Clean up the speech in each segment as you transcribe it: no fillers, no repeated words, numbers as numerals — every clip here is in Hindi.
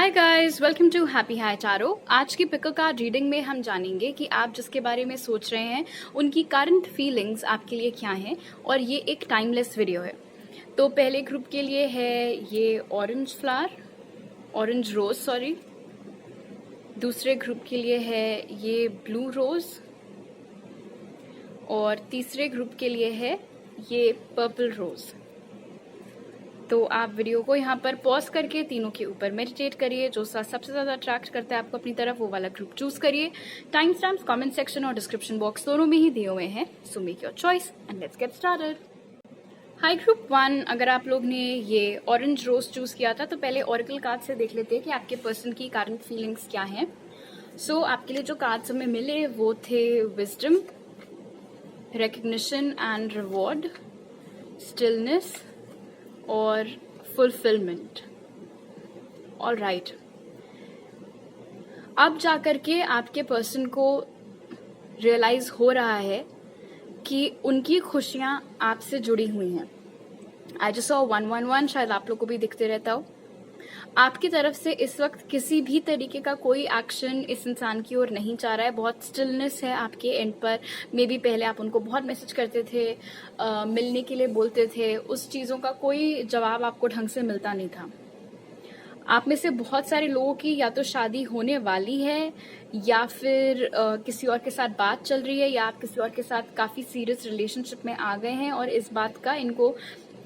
Hi guys, welcome to happy high tarot. आज की पिक कार्ड रीडिंग में हम जानेंगे कि आप जिसके बारे में सोच रहे हैं उनकी करंट फीलिंग्स आपके लिए क्या हैं, और ये एक टाइमलेस वीडियो है। तो पहले ग्रुप के लिए है ये ऑरेंज रोज सॉरी। दूसरे ग्रुप के लिए है ये ब्लू रोज, और तीसरे ग्रुप के लिए है ये पर्पल रोज। तो आप वीडियो को यहाँ पर पॉज करके तीनों के ऊपर मेडिटेट करिए। जो सबसे ज़्यादा अट्रैक्ट करता है आपको अपनी तरफ, वो वाला ग्रुप चूज करिए। टाइम स्टैम्प्स कमेंट सेक्शन और डिस्क्रिप्शन बॉक्स दोनों में ही दिए हुए हैं, so make your choice and let's get started. High group 1, अगर आप लोग ने ये ऑरेंज रोज चूज किया था तो पहले ऑरेकल कार्ड से देख लेते हैं कि आपके पर्सन की करंट फीलिंग्स क्या हैं। सो आपके लिए जो कार्ड्स हमें मिले वो थे wisdom, recognition and reward, stillness और फुलफिलमेंट। ऑल राइट, अब जाकर के आपके पर्सन को रियलाइज हो रहा है कि उनकी खुशियां आपसे जुड़ी हुई हैं। आई जस्ट सॉ 111, शायद आप लोग को भी दिखते रहता हो। आपकी तरफ से इस वक्त किसी भी तरीके का कोई एक्शन इस इंसान की ओर नहीं चाह रहा है। बहुत स्टिलनेस है आपके एंड पर। मे बी पहले आप उनको बहुत मैसेज करते थे, मिलने के लिए बोलते थे, उस चीज़ों का कोई जवाब आपको ढंग से मिलता नहीं था। आप में से बहुत सारे लोगों की या तो शादी होने वाली है, या फिर किसी और के साथ बात चल रही है, या आप किसी और के साथ काफ़ी सीरियस रिलेशनशिप में आ गए हैं और इस बात का इनको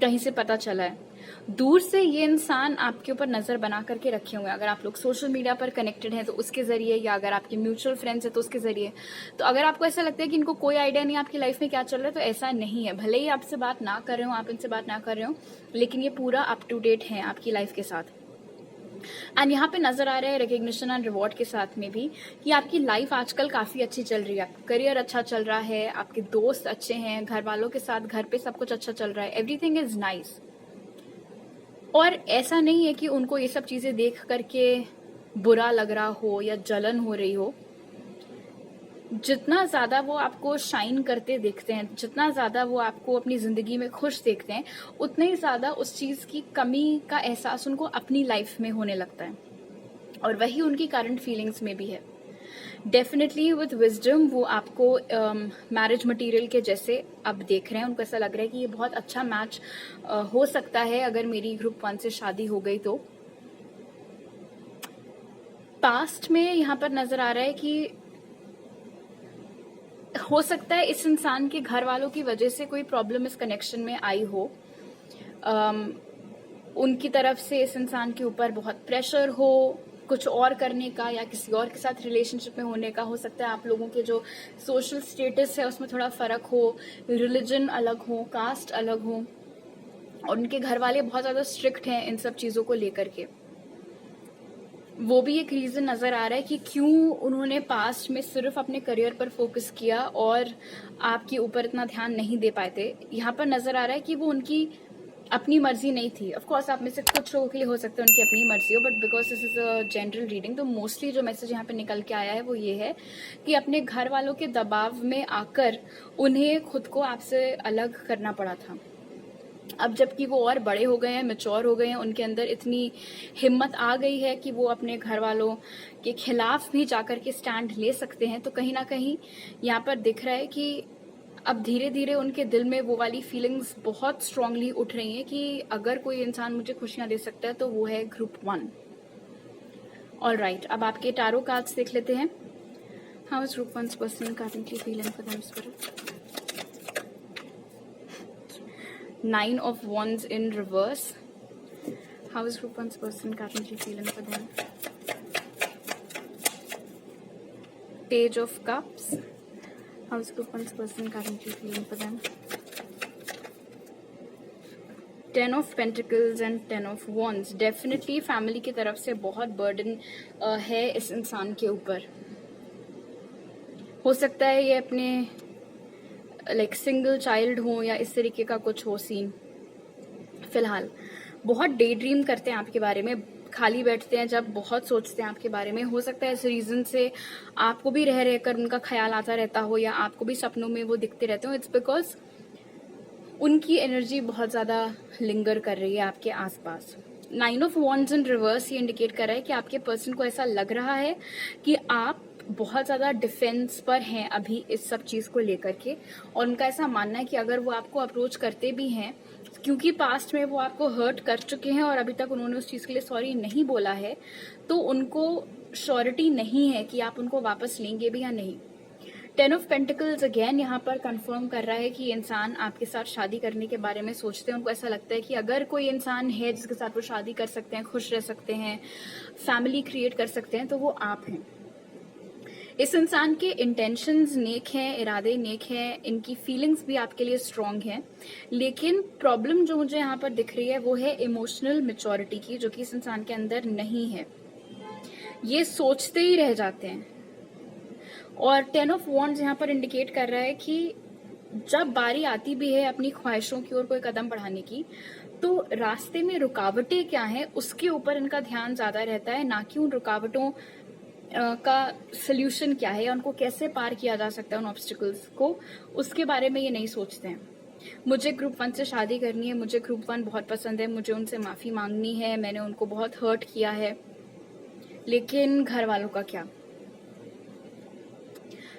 कहीं से पता चला है। दूर से ये इंसान आपके ऊपर नजर बना करके रखे हुए हैं। अगर आप लोग सोशल मीडिया पर कनेक्टेड हैं तो उसके जरिए, या अगर आपके म्यूचुअल फ्रेंड्स हैं तो उसके जरिए। तो अगर आपको ऐसा लगता है कि इनको कोई आइडिया नहीं आपकी लाइफ में क्या चल रहा है, तो ऐसा नहीं है। भले ही आपसे बात ना कर रहे हो, आप इनसे बात ना कर रहे हो, लेकिन ये पूरा अप टू डेट है आपकी लाइफ के साथ। एंड यहाँ पे नजर आ रहा है रिकग्निशन एंड रिवॉर्ड के साथ में भी कि आपकी लाइफ आजकल काफी अच्छी चल रही है। आपका करियर अच्छा चल रहा है, आपके दोस्त अच्छे हैं, घर वालों के साथ घर पे सब कुछ अच्छा चल रहा है, एवरीथिंग इज नाइस। और ऐसा नहीं है कि उनको ये सब चीजें देख करके बुरा लग रहा हो या जलन हो रही हो। जितना ज्यादा वो आपको शाइन करते देखते हैं, जितना ज्यादा वो आपको अपनी जिंदगी में खुश देखते हैं, उतना ही ज्यादा उस चीज की कमी का एहसास उनको अपनी लाइफ में होने लगता है। और वही उनकी करंट फीलिंग्स में भी है। डेफिनेटली विद विजडम वो आपको मैरिज मटेरियल के जैसे अब देख रहे हैं। उनको ऐसा लग रहा है कि ये बहुत अच्छा मैच हो सकता है अगर मेरी ग्रुप 1 से शादी हो गई तो। पास्ट में यहाँ पर नजर आ रहा है कि हो सकता है इस इंसान के घर वालों की वजह से कोई प्रॉब्लम इस कनेक्शन में आई हो। उनकी तरफ से इस इंसान के ऊपर बहुत प्रेशर हो कुछ और करने का, या किसी और के साथ रिलेशनशिप में होने का। हो सकता है आप लोगों के जो सोशल स्टेटस है उसमें थोड़ा फर्क हो, रिलीजन अलग हो, कास्ट अलग हो, और उनके घर वाले बहुत ज्यादा स्ट्रिक्ट हैं इन सब चीजों को लेकर के। वो भी एक रीजन नजर आ रहा है कि क्यों उन्होंने पास्ट में सिर्फ अपने करियर पर फोकस किया और आपके ऊपर इतना ध्यान नहीं दे पाए थे। यहाँ पर नजर आ रहा है कि वो उनकी अपनी मर्जी नहीं थी। ऑफ कोर्स आप में से कुछ लोगों के लिए हो सकता है उनकी अपनी मर्जी हो, but because this is a general reading, तो मोस्टली जो मैसेज यहाँ पे निकल के आया है वो ये है कि अपने घर वालों के दबाव में आकर उन्हें खुद को आपसे अलग करना पड़ा था। अब जबकि वो और बड़े हो गए हैं, मैच्योर हो गए हैं, उनके अंदर इतनी हिम्मत आ गई है कि वो अपने घर वालों के खिलाफ भी जाकर के स्टैंड ले सकते हैं। तो कहीं ना कहीं यहाँ पर दिख रहा है कि अब धीरे धीरे उनके दिल में वो वाली फीलिंग्स बहुत स्ट्रांगली उठ रही हैं कि अगर कोई इंसान मुझे खुशियां दे सकता है तो वो है ग्रुप 1। ऑल राइट, अब आपके टारो कार्ड्स देख लेते हैं। How is group 1 person currently feeling for them spirit? 9 of Wands in reverse. How is group 1's person currently feeling for them? Page of Cups. How is group 1's person currently feeling for them? 10 of Pentacles and 10 of Wands. Definitely family की तरफ से बहुत burden है इस इंसान के ऊपर। हो सकता है ये अपने लाइक सिंगल चाइल्ड हो या इस तरीके का कुछ हो सीन। फिलहाल बहुत डे ड्रीम करते हैं आपके बारे में, खाली बैठते हैं जब बहुत सोचते हैं आपके बारे में। हो सकता है इस रीजन से आपको भी रह रहकर उनका ख्याल आता रहता हो, या आपको भी सपनों में वो दिखते रहते हो। इट्स बिकॉज उनकी एनर्जी बहुत ज्यादा लिंगर कर रही है आपके आसपास। 9 ऑफ वॉन्ड्स इन रिवर्स ये इंडिकेट कर रहा है कि आपके पर्सन को ऐसा लग रहा है कि आप बहुत ज्यादा डिफेंस पर हैं अभी इस सब चीज को लेकर के, और उनका ऐसा मानना है कि अगर वो आपको अप्रोच करते भी हैं, क्योंकि पास्ट में वो आपको हर्ट कर चुके हैं और अभी तक उन्होंने उस चीज के लिए सॉरी नहीं बोला है, तो उनको श्योरिटी नहीं है कि आप उनको वापस लेंगे भी या नहीं। 10 ऑफ पेंटिकल्स अगेन यहाँ पर कंफर्म कर रहा है कि ये इंसान आपके साथ शादी करने के बारे में सोचते हैं। उनको ऐसा लगता है कि अगर कोई इंसान है जिसके साथ वो शादी कर सकते हैं, खुश रह सकते हैं, फैमिली क्रिएट कर सकते हैं, तो वो आप हैं। इस इंसान के इंटेंशंस नेक हैं, इरादे नेक हैं, इनकी फीलिंग्स भी आपके लिए स्ट्रांग हैं, लेकिन प्रॉब्लम जो मुझे यहाँ पर दिख रही है वो है इमोशनल मैच्योरिटी की, जो कि इस इंसान के अंदर नहीं है। ये सोचते ही रह जाते हैं। और 10 ऑफ वॉन्ड्स यहाँ पर इंडिकेट कर रहा है कि जब बारी आती भी है अपनी ख्वाहिशों की ओर कोई कदम बढ़ाने की, तो रास्ते में रुकावटें क्या हैं उसके ऊपर इनका ध्यान ज्यादा रहता है, ना कि उन रुकावटों का सोल्यूशन क्या है या उनको कैसे पार किया जा सकता है उन ऑब्स्टिकल्स को, उसके बारे में ये नहीं सोचते हैं। मुझे ग्रुप 1 से शादी करनी है, मुझे ग्रुप 1 बहुत पसंद है, मुझे उनसे माफी मांगनी है, मैंने उनको बहुत हर्ट किया है, लेकिन घर वालों का क्या।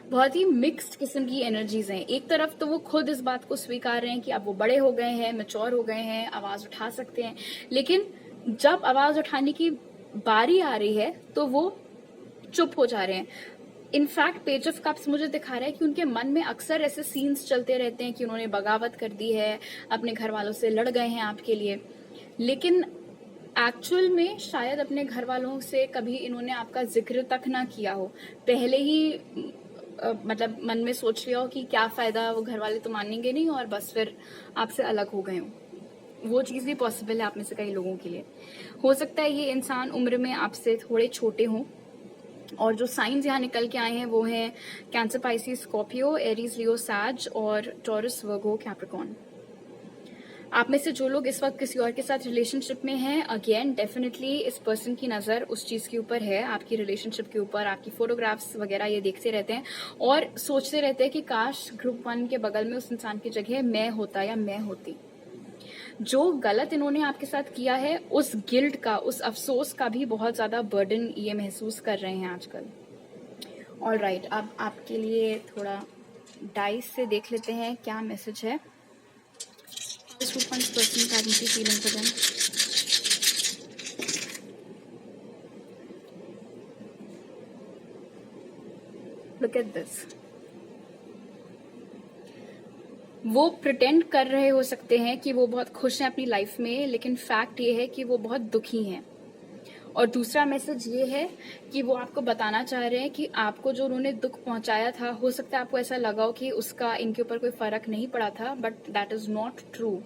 बहुत ही मिक्स्ड किस्म की एनर्जीज हैं। एक तरफ तो वो खुद इस बात को स्वीकार रहे हैं कि अब वो बड़े हो गए हैं, मैच्योर हो गए हैं, आवाज उठा सकते हैं, लेकिन जब आवाज उठाने की बारी आ रही है तो वो चुप हो जा रहे हैं। इनफैक्ट पेज ऑफ कप्स मुझे दिखा रहा है कि उनके मन में अक्सर ऐसे सीन्स चलते रहते हैं कि उन्होंने बगावत कर दी है, अपने घर वालों से लड़ गए हैं आपके लिए, लेकिन एक्चुअल में शायद अपने घर वालों से कभी इन्होंने आपका जिक्र तक ना किया हो, पहले ही मतलब मन में सोच लिया हो कि क्या फायदा, वो घर वाले तो मानेंगे नहीं, और बस फिर आपसे अलग हो गए हो। वो चीज भी पॉसिबल है आप में से कई लोगों के लिए। हो सकता है ये इंसान उम्र में आपसे थोड़े छोटे हों, और जो साइंस यहाँ निकल के आए हैं वो हैं कैंसर, पाइसिस, स्कॉर्पियो, एरीज, लियो, सैज और टॉरस, वर्गो, कैप्रिकॉर्न। आप में से जो लोग इस वक्त किसी और के साथ रिलेशनशिप में हैं, अगेन डेफिनेटली इस पर्सन की नजर उस चीज के ऊपर है, आपकी रिलेशनशिप के ऊपर, आपकी फोटोग्राफ्स वगैरह ये देखते रहते हैं और सोचते रहते हैं कि काश ग्रुप 1 के बगल में उस इंसान की जगह मैं होता या मैं होती। जो गलत इन्होंने आपके साथ किया है, उस गिल्ट का, उस अफसोस का भी बहुत ज्यादा बर्डन ये महसूस कर रहे हैं आजकल। ऑलराइट, अब आपके लिए थोड़ा डाइस से देख लेते हैं क्या मैसेज है। Feeling for them. Look at this. वो प्रिटेंड कर रहे हो सकते हैं कि वो बहुत खुश हैं अपनी लाइफ में, लेकिन फैक्ट ये है कि वो बहुत दुखी हैं। और दूसरा मैसेज ये है कि वो आपको बताना चाह रहे हैं कि आपको जो उन्होंने दुख पहुंचाया था, हो सकता है आपको ऐसा लगा हो कि उसका इनके ऊपर कोई फर्क नहीं पड़ा था, but that is not true.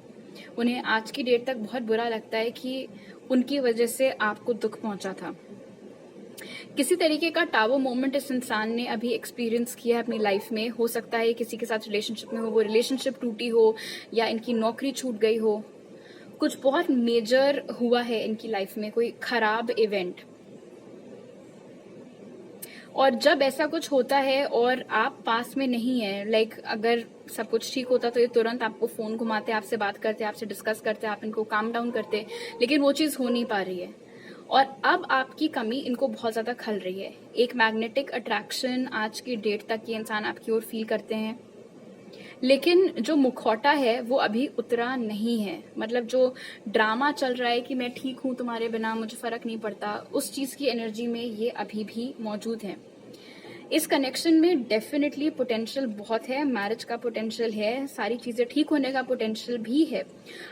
उन्हें आज की डेट तक बहुत बुरा लगता है कि उनकी वजह से आपको दुख पहुंचा था। किसी तरीके का टावो मोमेंट इस इंसान ने अभी एक्सपीरियंस किया है अपनी लाइफ में। हो सकता है किसी के साथ रिलेशनशिप में हो, वो रिलेशनशिप टूटी हो या इनकी नौकरी छूट गई हो, कुछ बहुत मेजर हुआ है इनकी लाइफ में, कोई खराब इवेंट। और जब ऐसा कुछ होता है और आप पास में नहीं है, लाइक अगर सब कुछ ठीक होता तो ये तुरंत आपको फोन घुमाते, आपसे बात करते, आपसे डिस्कस करते, आप इनको काम डाउन करते, लेकिन वो चीज हो नहीं पा रही है और अब आपकी कमी इनको बहुत ज्यादा खल रही है। एक मैग्नेटिक अट्रैक्शन आज की डेट तक ये इंसान आपकी ओर फील करते हैं, लेकिन जो मुखौटा है वो अभी उतरा नहीं है। मतलब जो ड्रामा चल रहा है कि मैं ठीक हूं तुम्हारे बिना, मुझे फर्क नहीं पड़ता, उस चीज की एनर्जी में ये अभी भी मौजूद है। इस कनेक्शन में डेफिनेटली पोटेंशियल बहुत है, मैरिज का पोटेंशियल है, सारी चीजें ठीक होने का पोटेंशियल भी है।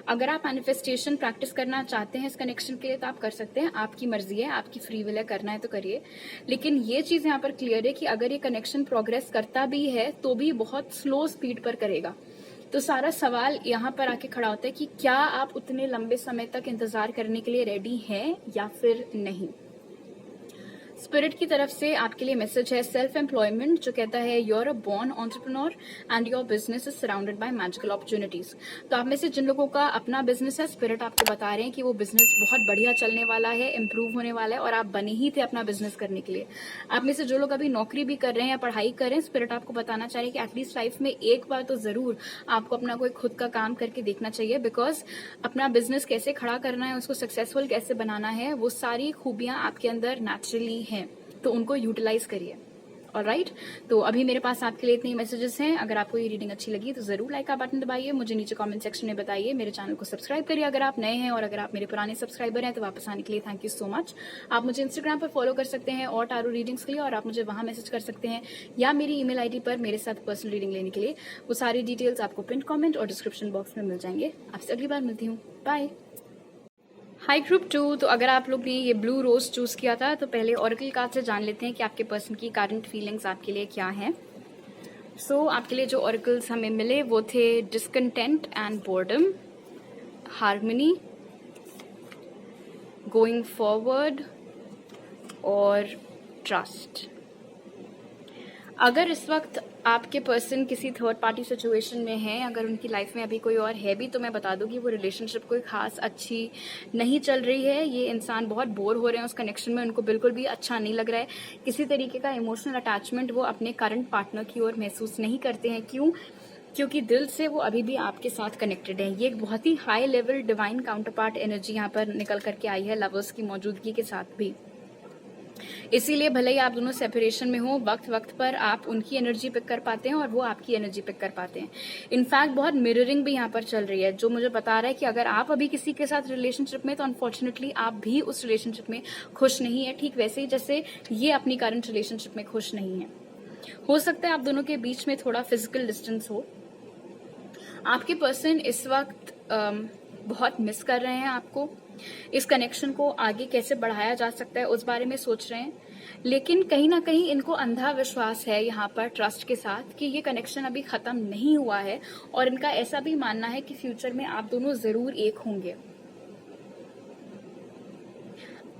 अगर आप मैनिफेस्टेशन प्रैक्टिस करना चाहते हैं इस कनेक्शन के लिए तो आप कर सकते हैं, आपकी मर्जी है, आपकी फ्री विल है, करना है तो करिए। लेकिन ये चीज यहाँ पर क्लियर है कि अगर ये कनेक्शन प्रोग्रेस करता भी है तो भी बहुत स्लो स्पीड पर करेगा। तो सारा सवाल यहाँ पर आके खड़ा होता है कि क्या आप उतने लंबे समय तक इंतजार करने के लिए रेडी हैं या फिर नहीं। स्पिरिट की तरफ से आपके लिए मैसेज है सेल्फ एम्प्लॉयमेंट, जो कहता है you're a born entrepreneur and your business is surrounded by magical opportunities. तो आप में से जिन लोगों का अपना बिजनेस है, स्पिरिट आपको बता रहे हैं कि वो बिजनेस बहुत बढ़िया चलने वाला है, इंप्रूव होने वाला है, और आप बने ही थे अपना बिजनेस करने के लिए। आप में से जो लोग अभी नौकरी भी कर रहे हैं या पढ़ाई कर रहे हैं, स्पिरिट आपको बताना चाह रहे हैं कि एटलीस्ट लाइफ में एक बार तो जरूर आपको अपना कोई खुद का काम करके देखना चाहिए, बिकॉज अपना बिजनेस कैसे खड़ा करना है, उसको सक्सेसफुल कैसे बनाना है, वो सारी खूबियां आपके अंदर नेचुरली हैं, तो उनको यूटिलाइज करिए। ऑलराइट, तो अभी मेरे पास आपके लिए इतनी मैसेजेस हैं। अगर आपको ये रीडिंग अच्छी लगी तो जरूर लाइक का बटन दबाइए, मुझे नीचे कमेंट सेक्शन में बताइए, मेरे चैनल को सब्सक्राइब करिए अगर आप नए हैं, और अगर आप मेरे पुराने सब्सक्राइबर हैं तो वापस आने के लिए थैंक यू सो मच। आप मुझे इंस्टाग्राम पर फॉलो कर सकते हैं और टारो रीडिंग्स के लिए, और आप मुझे वहां मैसेज कर सकते हैं या मेरी ईमेल आईडी पर मेरे साथ पर्सनल रीडिंग लेने के लिए। वो सारी डिटेल्स आपको पिन कॉमेंट और डिस्क्रिप्शन बॉक्स में मिल जाएंगे। आपसे अगली बार मिलती हूँ, बाय। हाई ग्रुप 2, तो अगर आप लोग ने ये ब्लू रोज चूज किया था तो पहले ऑरेकल कार्ड से जान लेते हैं कि आपके पर्सन की करंट फीलिंग्स आपके लिए क्या हैं। सो आपके लिए जो ऑरेकल्स हमें मिले वो थे discontent and boredom, harmony, going forward और ट्रस्ट। अगर इस वक्त आपके पर्सन किसी थर्ड पार्टी सिचुएशन में है, अगर उनकी लाइफ में अभी कोई और है भी, तो मैं बता दूं कि वो रिलेशनशिप कोई खास अच्छी नहीं चल रही है। ये इंसान बहुत बोर हो रहे हैं उस कनेक्शन में, उनको बिल्कुल भी अच्छा नहीं लग रहा है। किसी तरीके का इमोशनल अटैचमेंट वो अपने करंट पार्टनर की ओर महसूस नहीं करते हैं। क्यों? क्योंकि दिल से वो अभी भी आपके साथ कनेक्टेड है। ये एक बहुत ही high level divine counterpart energy यहाँ पर निकल करके आई है लवर्स की मौजूदगी के साथ भी। इसीलिए भले ही आप दोनों सेपरेशन में हो, वक्त वक्त पर आप उनकी एनर्जी पिक कर पाते हैं और वो आपकी एनर्जी पिक कर पाते हैं। इनफैक्ट बहुत मिररिंग भी यहाँ पर चल रही है, जो मुझे बता रहा है कि अगर आप अभी किसी के साथ रिलेशनशिप में, तो अनफॉर्चुनेटली आप भी उस रिलेशनशिप में खुश नहीं है, ठीक वैसे ही जैसे ये अपनी करंट रिलेशनशिप में खुश नहीं है। हो सकता है आप दोनों के बीच में थोड़ा फिजिकल डिस्टेंस हो। आपके पर्सन इस वक्त बहुत मिस कर रहे हैं आपको। इस कनेक्शन को आगे कैसे बढ़ाया जा सकता है उस बारे में सोच रहे हैं, लेकिन कहीं ना कहीं इनको अंधा विश्वास है यहाँ पर ट्रस्ट के साथ कि ये कनेक्शन अभी खत्म नहीं हुआ है, और इनका ऐसा भी मानना है कि फ्यूचर में आप दोनों जरूर एक होंगे।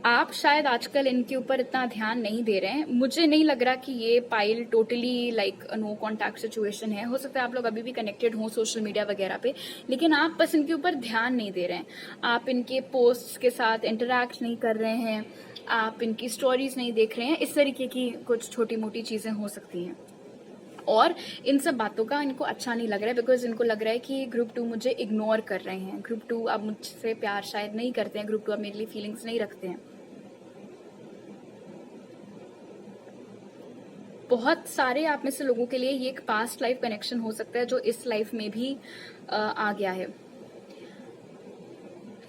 आप शायद आजकल इनके ऊपर इतना ध्यान नहीं दे रहे हैं। मुझे नहीं लग रहा कि ये pile totally like no contact situation है। हो सकता है आप लोग अभी भी कनेक्टेड हों सोशल मीडिया वगैरह पे, लेकिन आप बस इनके ऊपर ध्यान नहीं दे रहे हैं। आप इनके पोस्ट्स के साथ इंटरैक्ट नहीं कर रहे हैं, आप इनकी स्टोरीज नहीं देख रहे हैं। इस तरीके की कुछ छोटी मोटी चीजें हो सकती हैं, और इन सब बातों का इनको अच्छा नहीं लग रहा है, बिकॉज इनको लग रहा है कि ग्रुप 2 मुझे इग्नोर कर रहे हैं। ग्रुप 2 अब मुझसे प्यार शायद नहीं करते हैं, ग्रुप 2 अब मेरे लिए फीलिंग्स नहीं रखते हैं। बहुत सारे आप में से लोगों के लिए ये एक पास्ट लाइफ कनेक्शन हो सकता है जो इस लाइफ में भी आ गया है।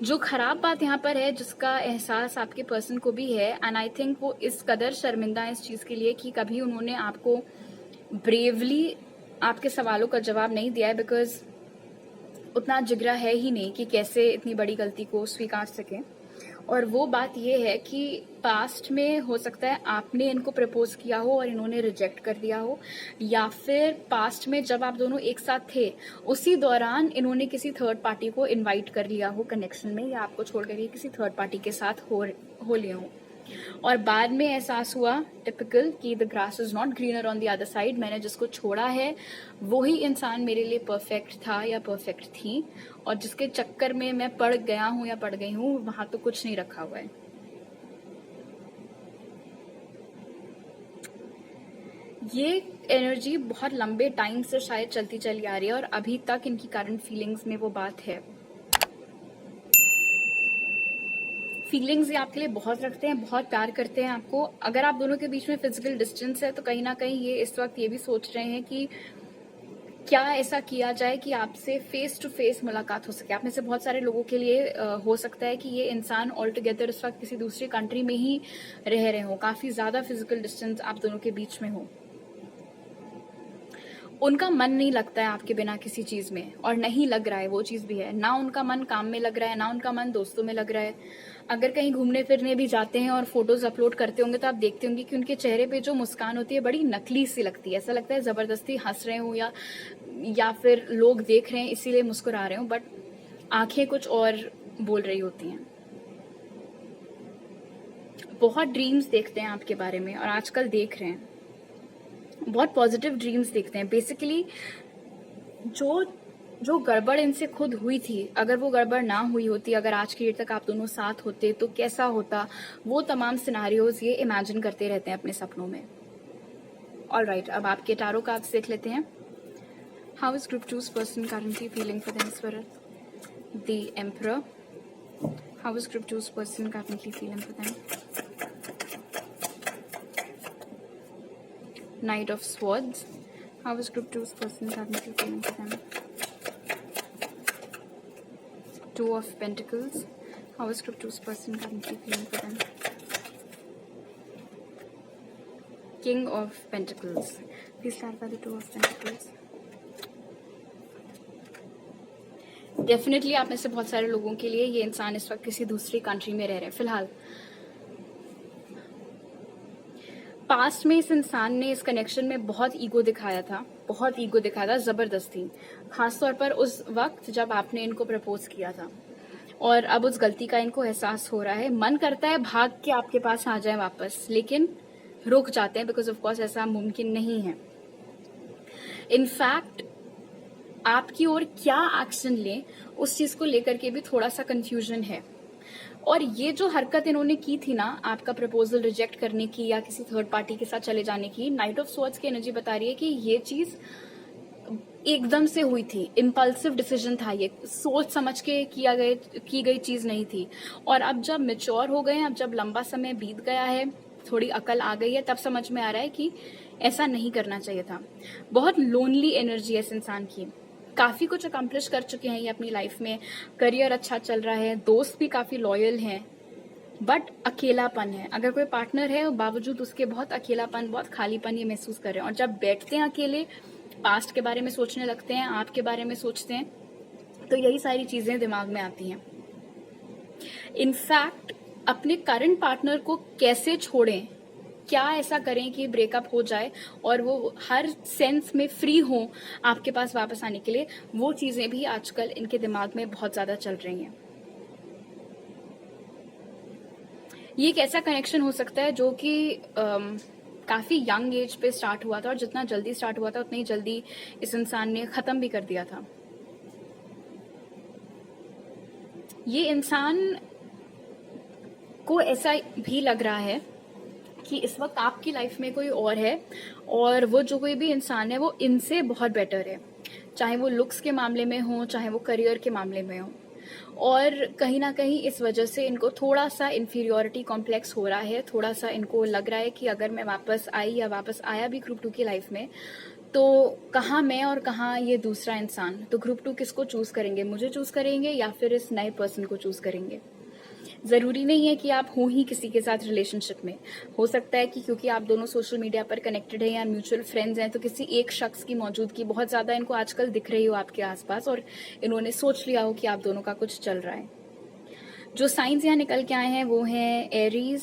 जो खराब बात यहाँ पर है, जिसका एहसास आपके पर्सन को भी है, एंड आई थिंक वो इस कदर शर्मिंदा है इस चीज के लिए कि कभी उन्होंने आपको ब्रेवली आपके सवालों का जवाब नहीं दिया है, बिकॉज उतना जिगरा है ही नहीं कि कैसे इतनी बड़ी गलती को स्वीकार सकें। और वो बात ये है कि पास्ट में हो सकता है आपने इनको प्रपोज किया हो और इन्होंने रिजेक्ट कर दिया हो, या फिर पास्ट में जब आप दोनों एक साथ थे उसी दौरान इन्होंने किसी थर्ड पार्टी को इनवाइट कर लिया हो कनेक्शन में, या आपको छोड़कर ये किसी थर्ड पार्टी के साथ हो लिए हो, और बाद में एहसास हुआ टिपिकल कि the grass is not greener on the other side. मैंने जिसको छोड़ा है वो ही इंसान मेरे लिए परफेक्ट था या परफेक्ट थी, और जिसके चक्कर में मैं पड़ गया हूं या पड़ गई हूं वहां तो कुछ नहीं रखा हुआ है। ये एनर्जी बहुत लंबे टाइम से शायद चलती चली आ रही है, और अभी तक इनकी करंट फीलिंग्स में वो बात है। फीलिंग्स ये आपके लिए बहुत रखते हैं, बहुत प्यार करते हैं आपको। अगर आप दोनों के बीच में फिजिकल डिस्टेंस है तो कहीं ना कहीं ये इस वक्त ये भी सोच रहे हैं कि क्या ऐसा किया जाए कि आपसे फेस टू फेस मुलाकात हो सके। आप में से बहुत सारे लोगों के लिए हो सकता है कि ये इंसान ऑल टुगेदर इस वक्त किसी दूसरी कंट्री में ही रह रहे हो, काफी ज्यादा फिजिकल डिस्टेंस आप दोनों के बीच में हो। उनका मन नहीं लगता है आपके बिना किसी चीज में, और नहीं लग रहा है वो चीज भी है। ना उनका मन काम में लग रहा है, ना उनका मन दोस्तों में लग रहा है। अगर कहीं घूमने फिरने भी जाते हैं और फोटोज अपलोड करते होंगे तो आप देखते होंगे कि उनके चेहरे पे जो मुस्कान होती है बड़ी नकली सी लगती है। ऐसा लगता है जबरदस्ती हंस रहे हो या फिर लोग देख रहे हैं इसीलिए मुस्कुरा रहे हो, बट आंखें कुछ और बोल रही होती हैं। बहुत ड्रीम्स देखते हैं आपके बारे में और आजकल देख रहे हैं, बहुत पॉजिटिव ड्रीम्स देखते हैं। बेसिकली जो जो गड़बड़ इनसे खुद हुई थी, अगर वो गड़बड़ ना हुई होती, अगर आज की डेट तक आप दोनों साथ होते तो कैसा होता, वो तमाम सिनारियोज ये इमेजिन करते रहते हैं अपने सपनों में। ऑलराइट, अब आपके टारो कार्ड्स देख लेते हैं। How is group 2's person currently feeling for them, Spirit? The Emperor. How is group 2's person currently feeling for them? Knight of Swords. How is group 2's person currently feeling for them? Two of Pentacles. How is group 2's person currently feeling for them? King of Pentacles. Please clarify the Two of Pentacles. Definitely आप में से बहुत सारे लोगों के लिए ये इंसान इस वक्त किसी दूसरी कंट्री में रह रहे हैं फिलहाल। पास्ट में इस इंसान ने इस कनेक्शन में बहुत ईगो दिखाया था जबरदस्ती, खासतौर पर उस वक्त जब आपने इनको प्रपोज किया था, और अब उस गलती का इनको एहसास हो रहा है। मन करता है भाग के आपके पास आ जाए वापस, लेकिन रुक जाते हैं बिकॉज ऑफ कोर्स ऐसा मुमकिन नहीं है। इनफैक्ट आपकी ओर क्या एक्शन लें उस चीज को लेकर के भी थोड़ा सा कंफ्यूजन है। और ये जो हरकत इन्होंने की थी ना, आपका प्रपोजल रिजेक्ट करने की या किसी थर्ड पार्टी के साथ चले जाने की, नाइट ऑफ स्वॉर्ड्स की एनर्जी बता रही है कि ये चीज एकदम से हुई थी, इम्पल्सिव डिसीजन था, ये सोच समझ के की गई चीज नहीं थी। और अब जब मैच्योर हो गए हैं, अब जब लंबा समय बीत गया है, थोड़ी अकल आ गई है, तब समझ में आ रहा है कि ऐसा नहीं करना चाहिए था। बहुत लोनली एनर्जी है इस इंसान की, काफी कुछ अकम्प्लिश कर चुके हैं ये अपनी लाइफ में, करियर अच्छा चल रहा है, दोस्त भी काफी लॉयल हैं, बट अकेलापन है। अगर कोई पार्टनर है बावजूद उसके बहुत अकेलापन, बहुत खालीपन ये महसूस कर रहे हैं। और जब बैठते हैं अकेले, पास्ट के बारे में सोचने लगते हैं, आपके बारे में सोचते हैं, तो यही सारी चीजें दिमाग में आती हैं। इनफैक्ट अपने करंट पार्टनर को कैसे छोड़ें, क्या ऐसा करें कि ब्रेकअप हो जाए और वो हर सेंस में फ्री हो आपके पास वापस आने के लिए, वो चीजें भी आजकल इनके दिमाग में बहुत ज्यादा चल रही हैं। ये एक ऐसा कनेक्शन हो सकता है जो कि काफी यंग एज पे स्टार्ट हुआ था, और जितना जल्दी स्टार्ट हुआ था उतनी जल्दी इस इंसान ने खत्म भी कर दिया था। ये इंसान को ऐसा भी लग रहा है कि इस वक्त आपकी लाइफ में कोई और है, और वो जो कोई भी इंसान है वो इनसे बहुत बेटर है, चाहे वो लुक्स के मामले में हो, चाहे वो करियर के मामले में हो। और कहीं ना कहीं इस वजह से इनको थोड़ा सा इन्फीरियोरिटी कॉम्प्लेक्स हो रहा है, थोड़ा सा इनको लग रहा है कि अगर मैं वापस आई या वापस आया भी ग्रुप 2 की लाइफ में, तो कहाँ मैं और कहाँ ये दूसरा इंसान। तो ग्रुप 2 किसको चूज करेंगे, मुझे चूज करेंगे या फिर इस नए पर्सन को चूज करेंगे। जरूरी नहीं है कि आप हो ही किसी के साथ रिलेशनशिप में, हो सकता है कि क्योंकि आप दोनों सोशल मीडिया पर कनेक्टेड हैं या म्यूचुअल फ्रेंड्स हैं, तो किसी एक शख्स की मौजूदगी बहुत ज्यादा इनको आजकल दिख रही हो आपके आसपास, और इन्होंने सोच लिया हो कि आप दोनों का कुछ चल रहा है। जो साइंस यहाँ निकल के आए हैं वो हैं एरीज,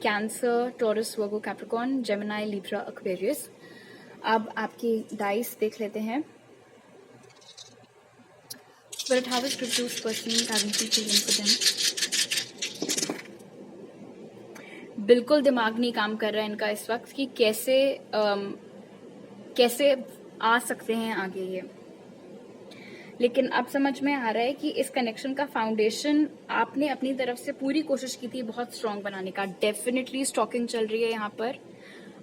कैंसर, टॉरस, वर्गो, कैप्रिकॉर्न, जेमिनी, लिब्रा, एक्वेरियस। अब आपकी डाइस देख लेते हैं। Spirit, how is group 2's person currently feeling for them? बिल्कुल दिमाग नहीं काम कर रहा है इनका इस वक्त कि कैसे आ सकते हैं आगे ये। लेकिन अब समझ में आ रहा है कि इस कनेक्शन का फाउंडेशन आपने अपनी तरफ से पूरी कोशिश की थी बहुत स्ट्रांग बनाने का। डेफिनेटली स्टॉकिंग चल रही है यहाँ पर,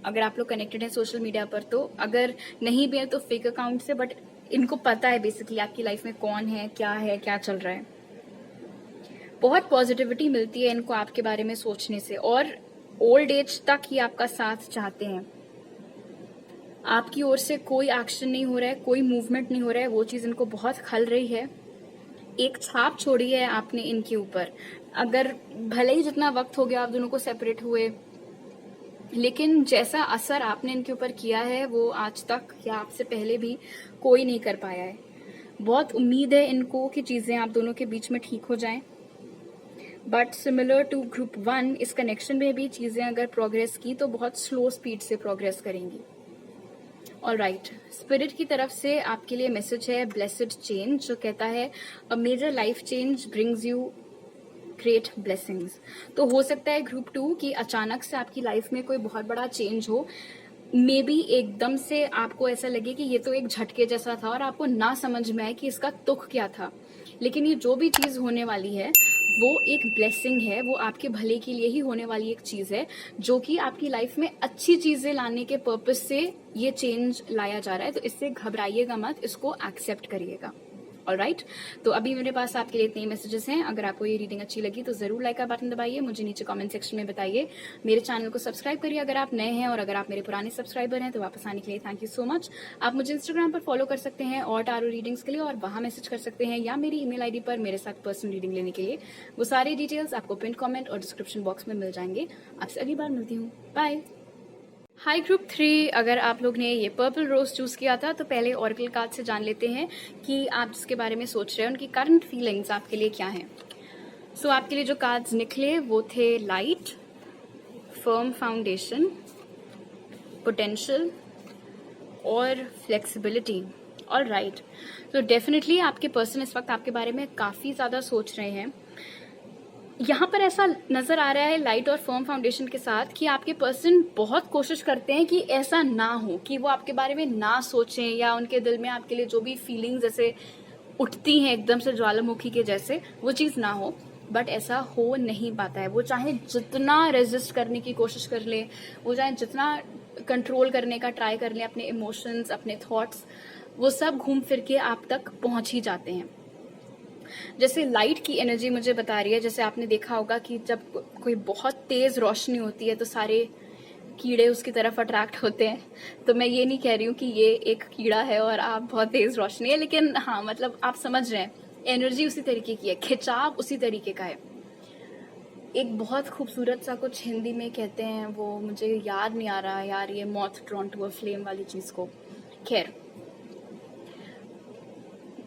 अगर आप लोग कनेक्टेड हैं सोशल मीडिया पर, तो अगर नहीं भी है तो फेक अकाउंट से, बट इनको पता है बेसिकली आपकी लाइफ में कौन है, क्या चल रहा है। बहुत पॉजिटिविटी मिलती है इनको आपके बारे में सोचने से, और ओल्ड एज तक ही आपका साथ चाहते हैं। आपकी ओर से कोई एक्शन नहीं हो रहा है, कोई मूवमेंट नहीं हो रहा है, वो चीज इनको बहुत खल रही है। एक छाप छोड़ी है आपने इनके ऊपर, अगर भले ही जितना वक्त हो गया आप दोनों को सेपरेट हुए, लेकिन जैसा असर आपने इनके ऊपर किया है वो आज तक या आपसे पहले भी कोई नहीं कर पाया है। बहुत उम्मीद है इनको कि चीजें आप दोनों के बीच में ठीक हो जाएं, बट सिमिलर टू ग्रुप 1 इस कनेक्शन में भी चीजें अगर प्रोग्रेस की तो बहुत स्लो स्पीड से प्रोग्रेस करेंगी। ऑलराइट, स्पिरिट की तरफ से आपके लिए मैसेज है ब्लेस्ड चेंज, जो कहता है a major life change brings you great blessings. तो हो सकता है ग्रुप 2 कि अचानक से आपकी लाइफ में कोई बहुत बड़ा चेंज हो, मे बी एकदम से आपको ऐसा लगे कि ये तो एक झटके जैसा था और आपको ना समझ में आए कि इसका तुक क्या था। लेकिन ये जो भी चीज होने वाली है वो एक ब्लेसिंग है, वो आपके भले के लिए ही होने वाली एक चीज है, जो कि आपकी लाइफ में अच्छी चीजें लाने के पर्पस से ये चेंज लाया जा रहा है। तो इससे घबराइएगा मत, इसको एक्सेप्ट करिएगा। ऑलराइट, तो अभी मेरे पास आपके लिए इतने मैसेजेस हैं। अगर आपको ये रीडिंग अच्छी लगी तो जरूर लाइक का बटन दबाइए, मुझे नीचे कमेंट सेक्शन में बताइए। मेरे चैनल को सब्सक्राइब करिए अगर आप नए हैं, और अगर आप मेरे पुराने सब्सक्राइबर हैं तो वापस आने के लिए थैंक यू सो मच। आप मुझे इंस्टाग्राम पर फॉलो कर सकते हैं और टारो रीडिंग्स के लिए, और वहां मैसेज कर सकते हैं, या मेरी ईमेल आईडी पर मेरे साथ पर्सनल रीडिंग लेने के लिए। वो सारी डिटेल्स आपको पिन कॉमेंट और डिस्क्रिप्शन बॉक्स में मिल जाएंगे। आपसे अगली बार मिलती हूँ, बाय। हाय ग्रुप 3, अगर आप लोग ने ये पर्पल रोज चूज किया था तो पहले ऑरेकल कार्ड से जान लेते हैं कि आप जिसके बारे में सोच रहे हैं उनकी करंट फीलिंग्स आपके लिए क्या हैं। सो आपके लिए जो कार्ड्स निकले वो थे लाइट, फर्म फाउंडेशन, पोटेंशियल और फ्लेक्सिबिलिटी। ऑलराइट, तो डेफिनेटली आपके पर्सन इस वक्त आपके बारे में काफी ज्यादा सोच रहे हैं। यहाँ पर ऐसा नजर आ रहा है लाइट और फर्म फाउंडेशन के साथ कि आपके पर्सन बहुत कोशिश करते हैं कि ऐसा ना हो, कि वो आपके बारे में ना सोचें, या उनके दिल में आपके लिए जो भी फीलिंग्स जैसे उठती हैं एकदम से ज्वालामुखी के जैसे, वो चीज ना हो। बट ऐसा हो नहीं पाता है। वो चाहे जितना रेजिस्ट करने की कोशिश कर ले, वो चाहे जितना कंट्रोल करने का ट्राई कर ले अपने इमोशंस, अपने थॉट्स, वो सब घूम फिर के आप तक पहुंच ही जाते हैं। जैसे लाइट की एनर्जी मुझे बता रही है, जैसे आपने देखा होगा कि जब कोई बहुत तेज रोशनी होती है तो सारे कीड़े उसकी तरफ अट्रैक्ट होते हैं। तो मैं ये नहीं कह रही हूँ कि ये एक कीड़ा है और आप बहुत तेज रोशनी है, लेकिन हाँ मतलब आप समझ रहे हैं, एनर्जी उसी तरीके की है, खिंचाव उसी तरीके का है। एक बहुत खूबसूरत सा कुछ हिंदी में कहते हैं, वो मुझे याद नहीं आ रहा यार, ये moth drawn to a flame वाली चीज को। खैर,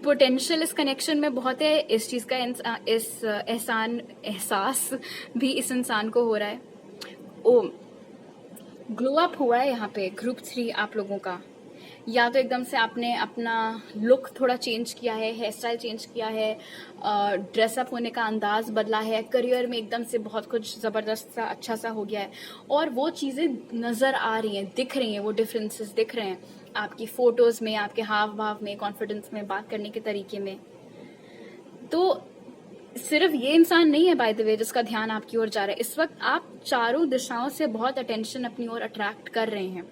पोटेंशियल इस कनेक्शन में बहुत है। इस चीज का एहसास भी इस इंसान को हो रहा है। ओ, ग्लो अप हुआ है यहाँ पे ग्रुप 3 आप लोगों का। या तो एकदम से आपने अपना लुक थोड़ा चेंज किया है, हेयर स्टाइल चेंज किया है, ड्रेसअप होने का अंदाज बदला है, करियर में एकदम से बहुत कुछ जबरदस्त सा अच्छा सा हो गया है, और वो चीजें नजर आ रही हैं, दिख रही हैं, वो डिफरेंसेस दिख रहे हैं आपकी फोटोज में, आपके हाव भाव में, कॉन्फिडेंस में, बात करने के तरीके में। तो सिर्फ ये इंसान नहीं है बाय द वे जिसका ध्यान आपकी ओर जा रहा है। इस वक्त आप चारों दिशाओं से बहुत अटेंशन अपनी ओर अट्रैक्ट कर रहे हैं,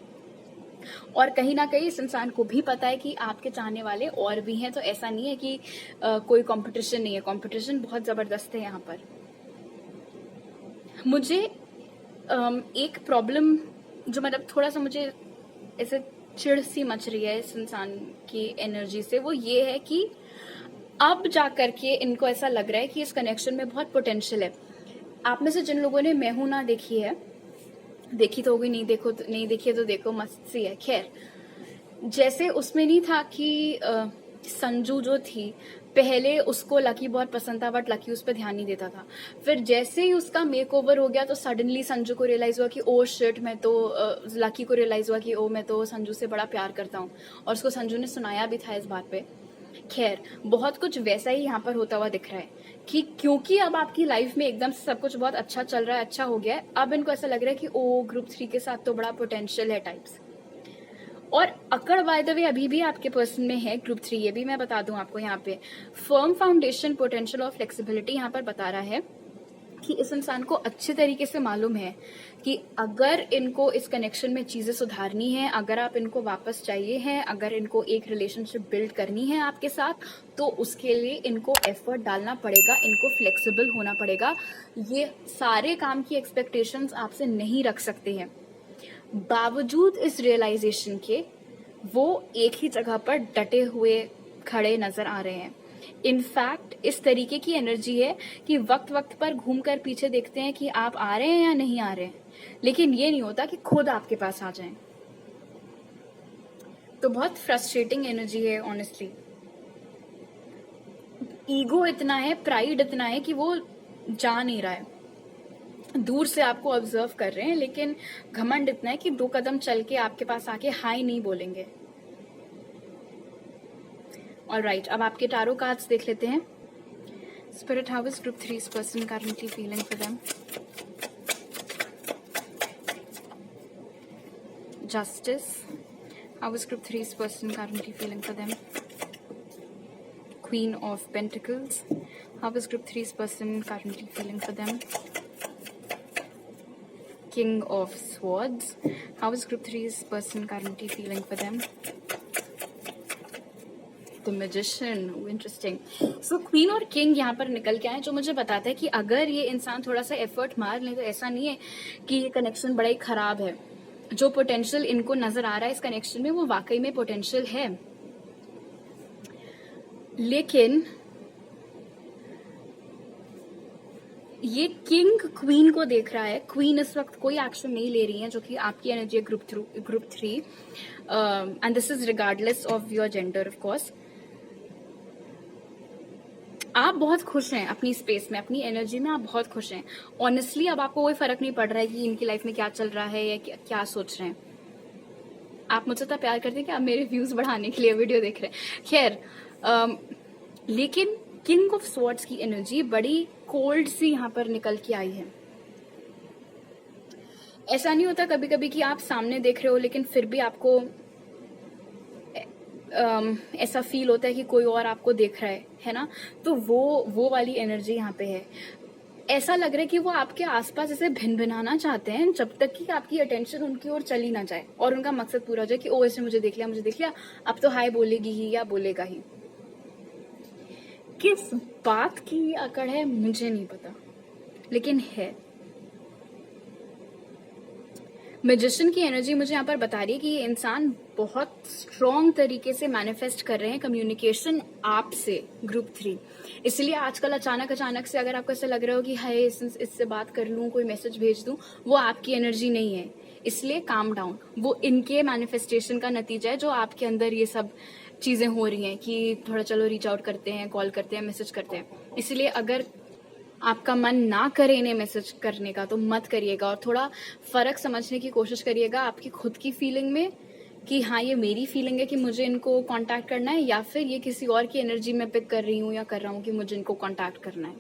और कहीं ना कहीं इस इंसान को भी पता है कि आपके चाहने वाले और भी हैं। तो ऐसा नहीं है कि कोई कंपटीशन नहीं है, कंपटीशन बहुत जबरदस्त है यहाँ पर। मुझे एक प्रॉब्लम जो मतलब थोड़ा सा मुझे ऐसे चिढ़ सी मच रही है इस इंसान की एनर्जी से, वो ये है कि अब जाकर के इनको ऐसा लग रहा है कि इस कनेक्शन में बहुत पोटेंशियल है। आप में से जिन लोगों ने मैं हूं ना देखी है, देखी तो होगी, नहीं देखो तो नहीं देखी है तो देखो, मस्त सी है। खैर, जैसे उसमें नहीं था कि संजू जो थी पहले उसको लकी बहुत पसंद था बट लकी उस पर ध्यान नहीं देता था। फिर जैसे ही उसका मेकओवर हो गया तो सडनली संजू को रियलाइज हुआ कि ओ शिट, मैं तो लकी को रियलाइज हुआ कि ओ मैं तो संजू से बड़ा प्यार करता हूँ, और उसको संजू ने सुनाया भी था इस बात पे। खैर, बहुत कुछ वैसा ही यहाँ पर होता हुआ दिख रहा है कि क्योंकि अब आपकी लाइफ में एकदम से सब कुछ बहुत अच्छा चल रहा है, अच्छा हो गया है, अब इनको ऐसा लग रहा है कि ओ ग्रुप 3 के साथ तो बड़ा पोटेंशियल है टाइप्स। और अकड़ बाय द वे अभी भी आपके पर्सन में है ग्रुप 3, ये भी मैं बता दूं आपको। यहाँ पे फर्म फाउंडेशन, पोटेंशियल और फ्लेक्सिबिलिटी यहाँ पर बता रहा है कि इस इंसान को अच्छे तरीके से मालूम है कि अगर इनको इस कनेक्शन में चीजें सुधारनी है, अगर आप इनको वापस चाहिए हैं, अगर इनको एक रिलेशनशिप बिल्ड करनी है आपके साथ, तो उसके लिए इनको एफर्ट डालना पड़ेगा, इनको फ्लेक्सिबल होना पड़ेगा। ये सारे काम की एक्सपेक्टेशंस आपसे नहीं रख सकते हैं। बावजूद इस रियलाइजेशन के वो एक ही जगह पर डटे हुए खड़े नजर आ रहे हैं। इनफैक्ट इस तरीके की एनर्जी है कि वक्त वक्त पर घूमकर पीछे देखते हैं कि आप आ रहे हैं या नहीं आ रहे हैं, लेकिन ये नहीं होता कि खुद आपके पास आ जाएं। तो बहुत फ्रस्ट्रेटिंग एनर्जी है ऑनेस्टली। ईगो इतना है, प्राइड इतना है कि वो जा नहीं रहा है, दूर से आपको ऑब्जर्व कर रहे हैं, लेकिन घमंड इतना है कि 2 कदम चल के आपके पास आके हाई नहीं बोलेंगे। ऑलराइट, अब आपके टारो कार्ड्स देख लेते हैं। Spirit, how is group 3's person currently feeling for them? Justice, how is group 3's person currently feeling for them? Queen of Pentacles, how is group 3's person currently feeling for them? King of Swords, how is group 3's person currently feeling for them? The Magician, interesting. So Queen और King यहाँ पर निकल के आए, जो मुझे बताता है कि अगर ये इंसान थोड़ा सा एफर्ट मार ले तो ऐसा नहीं है कि ये कनेक्शन बड़ा ही खराब है. जो पोटेंशियल इनको नजर आ रहा है इस कनेक्शन में, वो वाकई में पोटेंशियल है. लेकिन ये किंग क्वीन को देख रहा है. क्वीन इस वक्त कोई एक्शन नहीं ले रही है, जो कि आपकी एनर्जी है group 3, and this is regardless of your gender of course. आप बहुत खुश हैं अपनी स्पेस में, अपनी एनर्जी में आप बहुत खुश हैं. ऑनेस्टली अब आपको कोई फर्क नहीं पड़ रहा है कि इनकी लाइफ में क्या चल रहा है या क्या सोच रहे हैं. आप मुझसे इतना प्यार करते हैं कि आप मेरे व्यूज बढ़ाने के लिए वीडियो देख रहे हैं. खैर, लेकिन किंग ऑफ स्वॉर्ड्स की एनर्जी बड़ी कोल्ड सी यहाँ पर निकल के आई है. ऐसा नहीं होता कभी कभी कि आप सामने देख रहे हो लेकिन फिर भी आपको ऐसा फील होता है कि कोई और आपको देख रहा है ना. तो वो वाली एनर्जी यहाँ पे है. ऐसा लग रहा है कि वो आपके आसपास ऐसे भिन-भिनाना चाहते हैं जब तक कि आपकी अटेंशन उनकी ओर चली ना जाए और उनका मकसद पूरा हो जाए कि ओ इसने मुझे देख लिया, अब तो हाय बोलेगी ही या बोलेगा ही. किस बात की अकड़ है मुझे नहीं पता, लेकिन है. मैजिशियन की एनर्जी मुझे यहाँ पर बता रही है कि ये इंसान बहुत स्ट्रॉन्ग तरीके से मैनिफेस्ट कर रहे हैं कम्युनिकेशन आपसे ग्रुप 3. इसलिए आजकल अचानक से अगर आपको ऐसा लग रहा हो कि हाय इससे बात कर लूं, कोई मैसेज भेज दूं, वो आपकी एनर्जी नहीं है. इसलिए काम डाउन. वो इनके मैनिफेस्टेशन का नतीजा है जो आपके अंदर ये सब चीजें हो रही हैं कि थोड़ा चलो रीच आउट करते हैं, कॉल करते हैं, मैसेज करते हैं. इसलिए अगर आपका मन ना करे इन्हें मैसेज करने का तो मत करिएगा, और थोड़ा फर्क समझने की कोशिश करिएगा आपकी खुद की फीलिंग में कि हाँ ये मेरी फीलिंग है कि मुझे इनको कांटेक्ट करना है, या फिर ये किसी और की एनर्जी में पिक कर रही हूँ या कर रहा हूँ कि मुझे इनको कांटेक्ट करना है.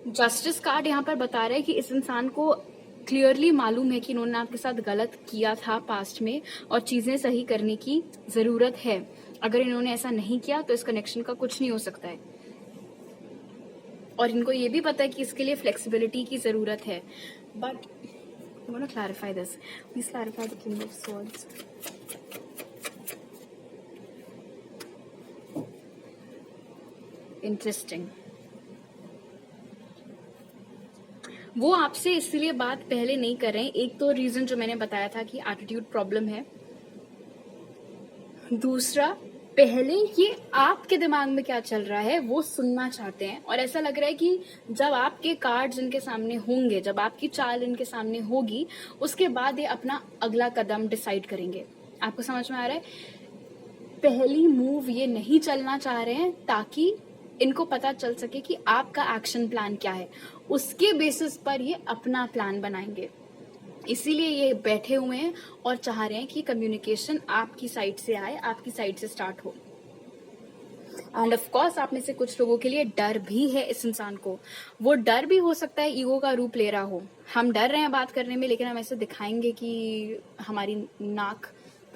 जस्टिस कार्ड यहाँ पर बता रहा है कि इस इंसान को क्लियरली मालूम है कि इन्होंने आपके साथ गलत किया था पास्ट में और चीजें सही करने की जरूरत है. अगर इन्होंने ऐसा नहीं किया तो इस कनेक्शन का कुछ नहीं हो सकता है. और इनको ये भी पता है कि इसके लिए फ्लेक्सिबिलिटी की जरूरत है. But I want to clarify this. Please clarify the King of Swords. Interesting. वो आपसे इसलिए बात पहले नहीं कर रहे हैं. एक तो रीजन जो मैंने बताया था कि एटीट्यूड प्रॉब्लम है. दूसरा, पहले ये आपके दिमाग में क्या चल रहा है वो सुनना चाहते हैं. और ऐसा लग रहा है कि जब आपके कार्ड्स इनके सामने होंगे, जब आपकी चाल इनके सामने होगी, उसके बाद ये अपना अगला कदम डिसाइड करेंगे. आपको समझ में आ रहा है? पहली मूव ये नहीं चलना चाह रहे हैं ताकि इनको पता चल सके कि आपका एक्शन प्लान क्या है. उसके बेसिस पर ये अपना प्लान बनाएंगे. इसीलिए ये बैठे हुए हैं और चाह रहे हैं कि कम्युनिकेशन आपकी साइड से आए, आपकी साइड से स्टार्ट हो. एंड ऑफ कोर्स आप में से कुछ लोगों के लिए डर भी है इस इंसान को. वो डर भी हो सकता है ईगो का रूप ले रहा हो. हम डर रहे हैं बात करने में, लेकिन हम ऐसे दिखाएंगे कि हमारी नाक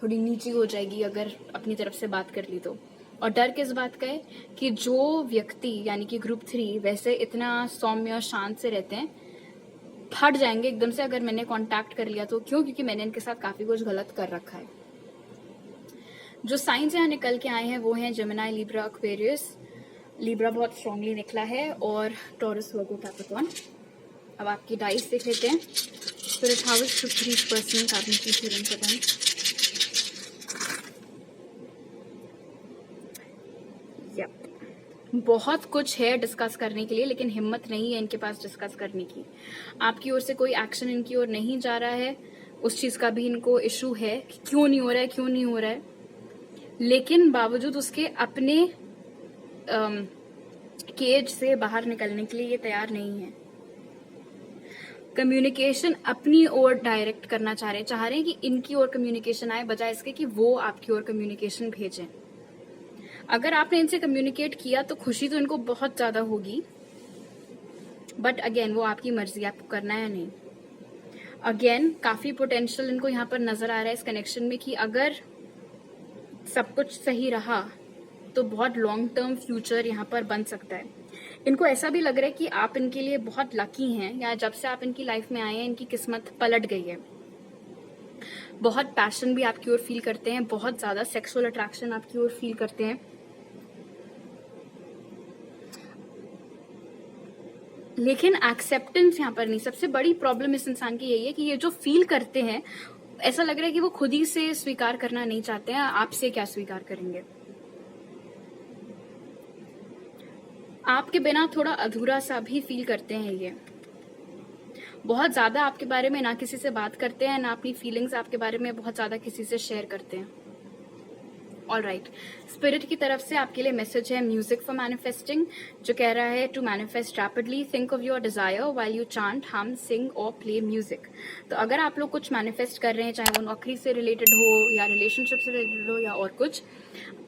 थोड़ी नीची हो जाएगी अगर अपनी तरफ से बात कर ली तो. और डर किस बात का है कि जो व्यक्ति यानी कि ग्रुप 3 वैसे इतना सौम्य और शांत से रहते हैं, फट जाएंगे एकदम से अगर मैंने कांटेक्ट कर लिया तो. क्यों? क्योंकि मैंने इनके साथ काफी कुछ गलत कर रखा है. जो साइंस यहाँ निकल के आए हैं वो हैं जेमिनी, लिब्रा, एक्वेरियस. लिब्रा बहुत स्ट्रांगली निकला है और टॉरस, वर्गो, कैप्रिकॉर्न. अब आपकी डाइस देख लेते हैं. Spirit, how is 3% carbon feeling for them? बहुत कुछ है डिस्कस करने के लिए, लेकिन हिम्मत नहीं है इनके पास डिस्कस करने की. आपकी ओर से कोई एक्शन इनकी ओर नहीं जा रहा है. उस चीज का भी इनको इशू है कि क्यों नहीं हो रहा है. लेकिन बावजूद उसके अपने केज से बाहर निकलने के लिए ये तैयार नहीं है. कम्युनिकेशन अपनी ओर डायरेक्ट करना चाह रहे हैं कि इनकी ओर कम्युनिकेशन आए, बजाय इसके कि वो आपकी ओर कम्युनिकेशन भेजें. अगर आपने इनसे कम्युनिकेट किया तो खुशी तो इनको बहुत ज्यादा होगी, बट अगेन वो आपकी मर्जी, आपको करना है या नहीं। अगेन काफी पोटेंशियल इनको यहाँ पर नजर आ रहा है इस कनेक्शन में कि अगर सब कुछ सही रहा तो बहुत लॉन्ग टर्म फ्यूचर यहाँ पर बन सकता है। इनको ऐसा भी लग रहा है कि आप इनके लिए बहुत लकी हैं, या जब से आप इनकी लाइफ में आए हैं इनकी किस्मत पलट गई है। बहुत पैशन भी आपकी ओर फील करते हैं, बहुत ज्यादा सेक्सुअल अट्रैक्शन आपकी ओर फील करते हैं, लेकिन एक्सेप्टेंस यहाँ पर नहीं। सबसे बड़ी प्रॉब्लम इस इंसान की यही है कि ये जो फील करते हैं, ऐसा लग रहा है कि वो खुद ही से स्वीकार करना नहीं चाहते हैं, आपसे क्या स्वीकार करेंगे। आपके बिना थोड़ा अधूरा सा भी फील करते हैं ये। बहुत ज्यादा आपके बारे में ना किसी से बात करते हैं, ना अपनी फीलिंग्स आपके बारे में बहुत ज्यादा किसी से शेयर करते हैं। ऑलराइट, स्पिरिट की तरफ से आपके लिए मैसेज है म्यूजिक फॉर मैनिफेस्टिंग, जो कह रहा है to manifest rapidly, think of your desire while you chant, hum, sing और प्ले म्यूजिक। तो अगर आप लोग कुछ मैनिफेस्ट कर रहे हैं, चाहे वो नौकरी से रिलेटेड हो या रिलेशनशिप से रिलेटेड हो या और कुछ,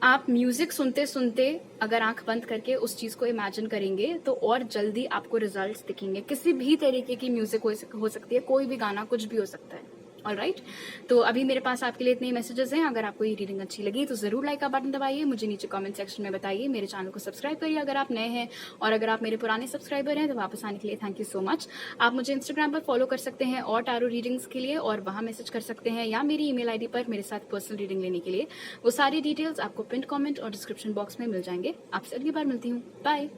आप म्यूजिक सुनते सुनते अगर आंख बंद करके उस चीज को इमेजिन करेंगे तो और जल्दी आपको रिजल्ट्स दिखेंगे। किसी भी तरीके की म्यूजिक हो सकती है, कोई भी गाना, कुछ भी हो सकता है। ऑलराइट, तो अभी मेरे पास आपके लिए इतने मैसेजेस हैं। अगर आपको ये रीडिंग अच्छी लगी तो जरूर लाइक का बटन दबाइए, मुझे नीचे कमेंट सेक्शन में बताइए, मेरे चैनल को सब्सक्राइब करिए अगर आप नए हैं, और अगर आप मेरे पुराने सब्सक्राइबर हैं तो वापस आने के लिए थैंक यू सो मच। आप मुझे इंस्टाग्राम पर फॉलो कर सकते हैं और टैरो रीडिंग्स के लिए, और वहां मैसेज कर सकते हैं, या मेरी ईमेल आईडी पर मेरे साथ पर्सनल रीडिंग लेने के लिए। वो सारी डिटेल्स आपको पिन कमेंट और डिस्क्रिप्शन बॉक्स में मिल जाएंगे। आपसे अगली बार मिलती हूँ, बाय।